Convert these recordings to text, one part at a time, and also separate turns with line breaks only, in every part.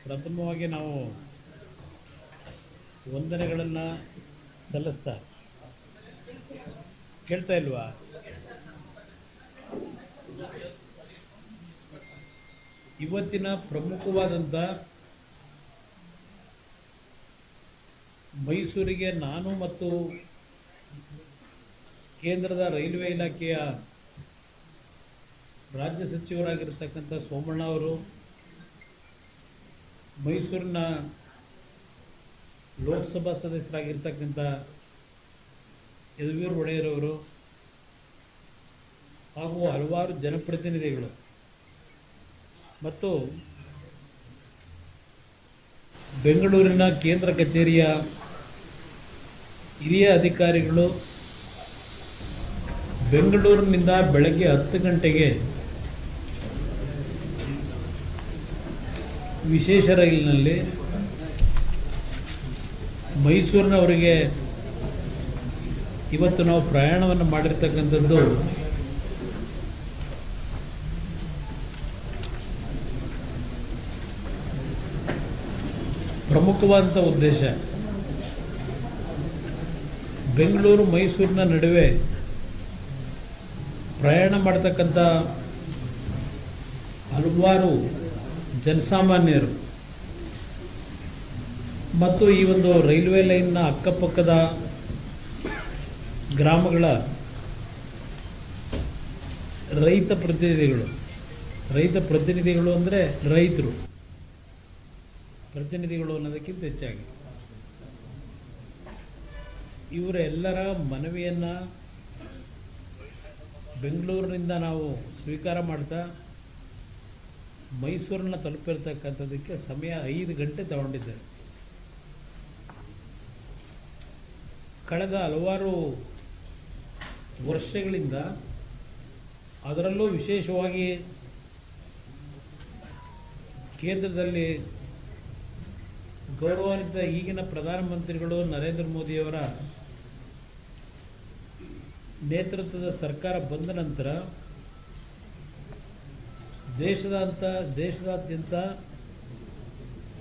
ಪ್ರಥಮವಾಗಿ ನಾವು ವಂದನೆಗಳನ್ನು ಸಲ್ಲಿಸ್ತಾ ಕೇಳ್ತಾ ಇಲ್ವಾ? ಇವತ್ತಿನ ಪ್ರಮುಖವಾದಂಥ ಮೈಸೂರಿಗೆ ನಾನು ಮತ್ತು ಕೇಂದ್ರದ ರೈಲ್ವೆ ಇಲಾಖೆಯ ರಾಜ್ಯ ಸಚಿವರಾಗಿರ್ತಕ್ಕಂಥ ಸೋಮಣ್ಣ ಅವರು, ಮೈಸೂರಿನ ಲೋಕಸಭಾ ಸದಸ್ಯರಾಗಿರ್ತಕ್ಕಂಥ ಯದುವೀರ್ ಒಡೆಯರವರು ಹಾಗೂ ಹಲವಾರು ಜನಪ್ರತಿನಿಧಿಗಳು ಮತ್ತು ಬೆಂಗಳೂರಿನ ಕೇಂದ್ರ ಕಚೇರಿಯ ಹಿರಿಯ ಅಧಿಕಾರಿಗಳು ಬೆಂಗಳೂರಿನಿಂದ ಬೆಳಗ್ಗೆ 10 ಗಂಟೆಗೆ ವಿಶೇಷ ರೈಲಿನಲ್ಲಿ ಮೈಸೂರಿನವರಿಗೆ ಇವತ್ತು ನಾವು ಪ್ರಯಾಣವನ್ನು ಮಾಡಿರ್ತಕ್ಕಂಥದ್ದು ಪ್ರಮುಖವಾದಂಥ ಉದ್ದೇಶ. ಬೆಂಗಳೂರು ಮೈಸೂರಿನ ನಡುವೆ ಪ್ರಯಾಣ ಮಾಡ್ತಕ್ಕಂಥ ಹಲವಾರು ಜನಸಾಮಾನ್ಯರು ಮತ್ತು ಈ ಒಂದು ರೈಲ್ವೆ ಲೈನ್ನ ಅಕ್ಕಪಕ್ಕದ ಗ್ರಾಮಗಳ ರೈತ ಪ್ರತಿನಿಧಿಗಳು ಅಂದರೆ ರೈತರು ಪ್ರತಿನಿಧಿಗಳು ಅನ್ನೋದಕ್ಕಿಂತ ಹೆಚ್ಚಾಗಿ ಇವರೆಲ್ಲರ ಮನವಿಯನ್ನು ಬೆಂಗಳೂರಿನಿಂದ ನಾವು ಸ್ವೀಕಾರ ಮಾಡ್ತಾ ಮೈಸೂರನ್ನು ತಲುಪಿರ್ತಕ್ಕಂಥದ್ದಕ್ಕೆ ಸಮಯ 5 ಗಂಟೆ ತಗೊಂಡಿದ್ದೇವೆ. ಕಳೆದ ಹಲವಾರು ವರ್ಷಗಳಿಂದ, ಅದರಲ್ಲೂ ವಿಶೇಷವಾಗಿ ಕೇಂದ್ರದಲ್ಲಿ ಗೌರವಾನ್ವಿತ ಈಗಿನ ಪ್ರಧಾನಮಂತ್ರಿಗಳು ನರೇಂದ್ರ ಮೋದಿಯವರ ನೇತೃತ್ವದ ಸರ್ಕಾರ ಬಂದ ನಂತರ ದೇಶದಾದ್ಯಂತ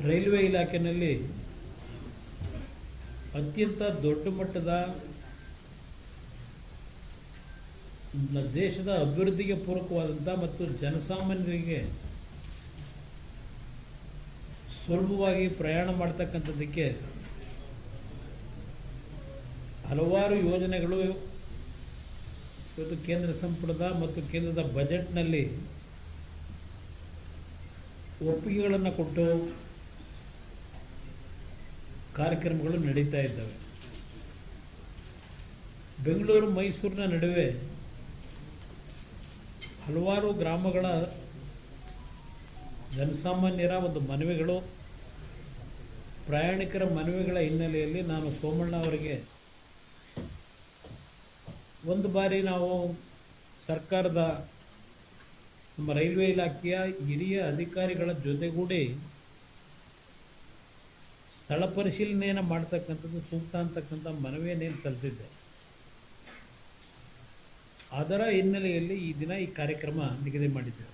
ರೈಲ್ವೆ ಇಲಾಖೆಯಲ್ಲಿ ಅತ್ಯಂತ ದೊಡ್ಡ ಮಟ್ಟದ ದೇಶದ ಅಭಿವೃದ್ಧಿಗೆ ಪೂರಕವಾದಂಥ ಮತ್ತು ಜನಸಾಮಾನ್ಯರಿಗೆ ಸುಲಭವಾಗಿ ಪ್ರಯಾಣ ಮಾಡ್ತಕ್ಕಂಥದ್ದಕ್ಕೆ ಹಲವಾರು ಯೋಜನೆಗಳು ಇವತ್ತು ಕೇಂದ್ರ ಸಂಪುಟದ ಮತ್ತು ಕೇಂದ್ರದ ಬಜೆಟ್ನಲ್ಲಿ ಒಪ್ಪಿಗೆಗಳನ್ನು ಕೊಟ್ಟು ಕಾರ್ಯಕ್ರಮಗಳು ನಡೀತಾ ಇದ್ದಾವೆ. ಬೆಂಗಳೂರು ಮೈಸೂರಿನ ನಡುವೆ ಹಲವಾರು ಗ್ರಾಮಗಳ ಜನಸಾಮಾನ್ಯರ ಒಂದು ಮನವಿಗಳು, ಪ್ರಯಾಣಿಕರ ಮನವಿಗಳ ಹಿನ್ನೆಲೆಯಲ್ಲಿ ನಾನು ಸೋಮಣ್ಣ ಅವರಿಗೆ ಒಂದು ಬಾರಿ ನಾವು ಸರ್ಕಾರದ ನಮ್ಮ ರೈಲ್ವೆ ಇಲಾಖೆಯ ಹಿರಿಯ ಅಧಿಕಾರಿಗಳ ಜೊತೆಗೂಡಿ ಸ್ಥಳ ಪರಿಶೀಲನೆಯನ್ನು ಮಾಡ್ತಕ್ಕಂಥದ್ದು ಸೂಕ್ತ ಅಂತಕ್ಕಂಥ ಮನವಿಯನ್ನೇನು ಸಲ್ಲಿಸಿದ್ದೆ. ಅದರ ಹಿನ್ನೆಲೆಯಲ್ಲಿ ಈ ದಿನ ಈ ಕಾರ್ಯಕ್ರಮ ನಿಗದಿ ಮಾಡಿದ್ದೇವೆ.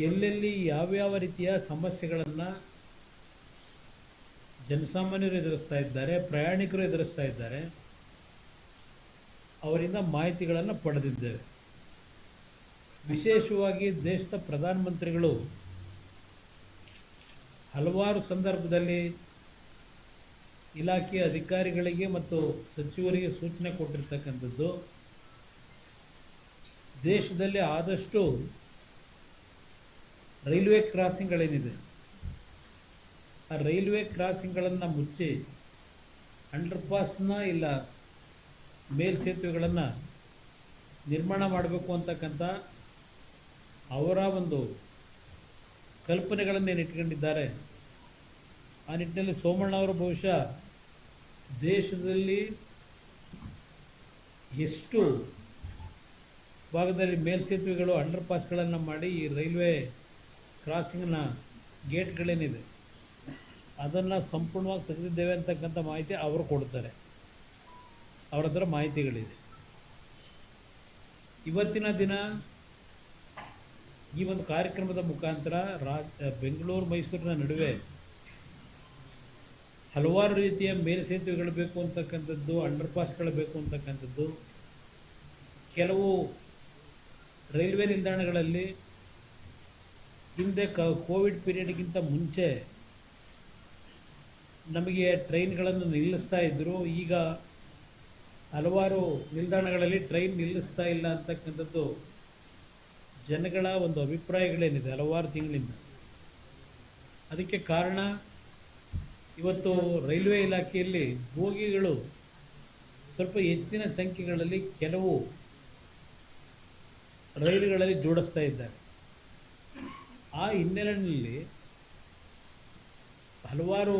ಎಲ್ಲೆಲ್ಲಿ ಯಾವ್ಯಾವ ರೀತಿಯ ಸಮಸ್ಯೆಗಳನ್ನು ಜನಸಾಮಾನ್ಯರು ಎದುರಿಸ್ತಾ ಇದ್ದಾರೆ, ಪ್ರಯಾಣಿಕರು ಎದುರಿಸ್ತಾ ಇದ್ದಾರೆ, ಅವರಿಂದ ಮಾಹಿತಿಗಳನ್ನು ಪಡೆದಿದ್ದೇವೆ. ವಿಶೇಷವಾಗಿ ದೇಶದ ಪ್ರಧಾನಮಂತ್ರಿಗಳು ಹಲವಾರು ಸಂದರ್ಭದಲ್ಲಿ ಇಲಾಖೆಯ ಅಧಿಕಾರಿಗಳಿಗೆ ಮತ್ತು ಸಚಿವರಿಗೆ ಸೂಚನೆ ಕೊಟ್ಟಿರ್ತಕ್ಕಂಥದ್ದು, ದೇಶದಲ್ಲಿ ಆದಷ್ಟು ರೈಲ್ವೆ ಕ್ರಾಸಿಂಗ್ಗಳೇನಿದೆ ಆ ರೈಲ್ವೆ ಕ್ರಾಸಿಂಗ್ಗಳನ್ನು ಮುಚ್ಚಿ ಅಂಡರ್ಪಾಸ್ನ ಇಲ್ಲ ಮೇಲ್ಸೇತುವೆಗಳನ್ನು ನಿರ್ಮಾಣ ಮಾಡಬೇಕು ಅಂತಕ್ಕಂಥ ಅವರ ಒಂದು ಕಲ್ಪನೆಗಳನ್ನೇನು ಇಟ್ಕೊಂಡಿದ್ದಾರೆ. ಆ ನಿಟ್ಟಿನಲ್ಲಿ ಸೋಮಣ್ಣ ಅವರು ಬಹುಶಃ ದೇಶದಲ್ಲಿ ಎಷ್ಟು ಭಾಗದಲ್ಲಿ ಮೇಲ್ಸೇತುವೆಗಳು ಅಂಡರ್ಪಾಸ್ಗಳನ್ನು ಮಾಡಿ ಈ ರೈಲ್ವೆ ಕ್ರಾಸಿಂಗ್ನ ಗೇಟ್ಗಳೇನಿದೆ ಅದನ್ನು ಸಂಪೂರ್ಣವಾಗಿ ತೆಗೆದಿದ್ದೇವೆ ಅಂತಕ್ಕಂಥ ಮಾಹಿತಿ ಅವರು ಕೊಡ್ತಾರೆ. ಅವರ ಹತ್ರ ಮಾಹಿತಿಗಳಿದೆ. ಇವತ್ತಿನ ದಿನ ಈ ಒಂದು ಕಾರ್ಯಕ್ರಮದ ಮುಖಾಂತರ ಬೆಂಗಳೂರು ಮೈಸೂರಿನ ನಡುವೆ ಹಲವಾರು ರೀತಿಯ ಮೇಲ್ಸೇತುವೆಗಳು ಬೇಕು ಅಂತಕ್ಕಂಥದ್ದು, ಅಂಡರ್ ಪಾಸ್ಗಳು ಬೇಕು ಅಂತಕ್ಕಂಥದ್ದು, ಕೆಲವು ರೈಲ್ವೆ ನಿಲ್ದಾಣಗಳಲ್ಲಿ ಹಿಂದೆ ಕೋವಿಡ್ ಪೀರಿಯಡ್ಗಿಂತ ಮುಂಚೆ ನಮಗೆ ಟ್ರೈನ್ಗಳನ್ನು ನಿಲ್ಲಿಸ್ತಾ ಇದ್ದರು. ಈಗ ಹಲವಾರು ನಿಲ್ದಾಣಗಳಲ್ಲಿ ಟ್ರೈನ್ ನಿಲ್ಲಿಸ್ತಾ ಇಲ್ಲ ಅಂತಕ್ಕಂಥದ್ದು ಜನಗಳ ಒಂದು ಅಭಿಪ್ರಾಯಗಳೇನಿದೆ ಹಲವಾರು ತಿಂಗಳಿಂದ. ಅದಕ್ಕೆ ಕಾರಣ ಇವತ್ತು ರೈಲ್ವೆ ಇಲಾಖೆಯಲ್ಲಿ ಬೋಗಿಗಳು ಸ್ವಲ್ಪ ಹೆಚ್ಚಿನ ಸಂಖ್ಯೆಗಳಲ್ಲಿ ಕೆಲವು ರೈಲುಗಳಲ್ಲಿ ಜೋಡಿಸ್ತಾ ಇದ್ದಾರೆ. ಆ ಹಿನ್ನೆಲೆಯಲ್ಲಿ ಹಲವಾರು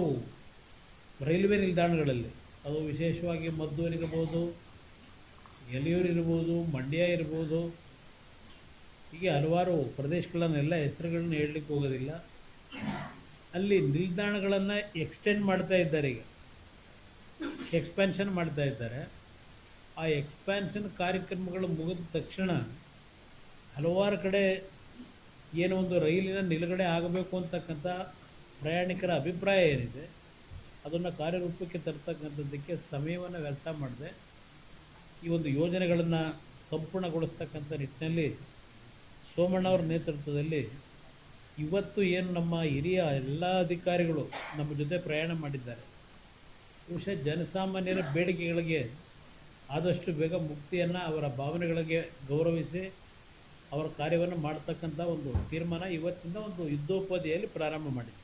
ರೈಲ್ವೆ ನಿಲ್ದಾಣಗಳಲ್ಲಿ, ಅದು ವಿಶೇಷವಾಗಿ ಮದ್ದೂರು ಇರ್ಬೋದು, ಯಲಿಯೂರು ಇರ್ಬೋದು, ಮಂಡ್ಯ ಇರ್ಬೋದು, ಹೀಗೆ ಹಲವಾರು ಪ್ರದೇಶಗಳನ್ನೆಲ್ಲ ಹೆಸರುಗಳನ್ನ ಹೇಳಲಿಕ್ಕೆ ಹೋಗೋದಿಲ್ಲ. ಅಲ್ಲಿ ನಿಲ್ದಾಣಗಳನ್ನು ಎಕ್ಸ್ಟೆಂಡ್ ಮಾಡ್ತಾ ಇದ್ದಾರೆ, ಈಗ ಎಕ್ಸ್ಪ್ಯಾನ್ಷನ್ ಮಾಡ್ತಾ ಇದ್ದಾರೆ. ಆ ಎಕ್ಸ್ಪ್ಯಾನ್ಷನ್ ಕಾರ್ಯಕ್ರಮಗಳು ಮುಗಿದ ತಕ್ಷಣ ಹಲವಾರು ಕಡೆ ಏನೋ ಒಂದು ರೈಲಿನ ನಿಲುಗಡೆ ಆಗಬೇಕು ಅಂತಕ್ಕಂಥ ಪ್ರಯಾಣಿಕರ ಅಭಿಪ್ರಾಯ ಏನಿದೆ ಅದನ್ನು ಕಾರ್ಯರೂಪಕ್ಕೆ ತರ್ತಕ್ಕಂಥದ್ದಕ್ಕೆ ಸಮಯವನ್ನು ವ್ಯರ್ಥ ಮಾಡದೆ ಈ ಒಂದು ಯೋಜನೆಗಳನ್ನು ಸಂಪೂರ್ಣಗೊಳಿಸ್ತಕ್ಕಂಥ ನಿಟ್ಟಿನಲ್ಲಿ ಸೋಮಣ್ಣವ್ರ ನೇತೃತ್ವದಲ್ಲಿ ಇವತ್ತು ಏನು ನಮ್ಮ ಹಿರಿಯ ಎಲ್ಲ ಅಧಿಕಾರಿಗಳು ನಮ್ಮ ಜೊತೆ ಪ್ರಯಾಣ ಮಾಡಿದ್ದಾರೆ, ಬಹುಶಃ ಜನಸಾಮಾನ್ಯರ ಬೇಡಿಕೆಗಳಿಗೆ ಆದಷ್ಟು ಬೇಗ ಮುಕ್ತಿಯನ್ನು, ಅವರ ಭಾವನೆಗಳಿಗೆ ಗೌರವಿಸಿ ಅವರ ಕಾರ್ಯವನ್ನು ಮಾಡ್ತಕ್ಕಂಥ ಒಂದು ತೀರ್ಮಾನ ಇವತ್ತಿಂದ ಒಂದು ಯುದ್ಧೋಪಾದಿಯಲ್ಲಿ ಪ್ರಾರಂಭ ಮಾಡಿದೆ.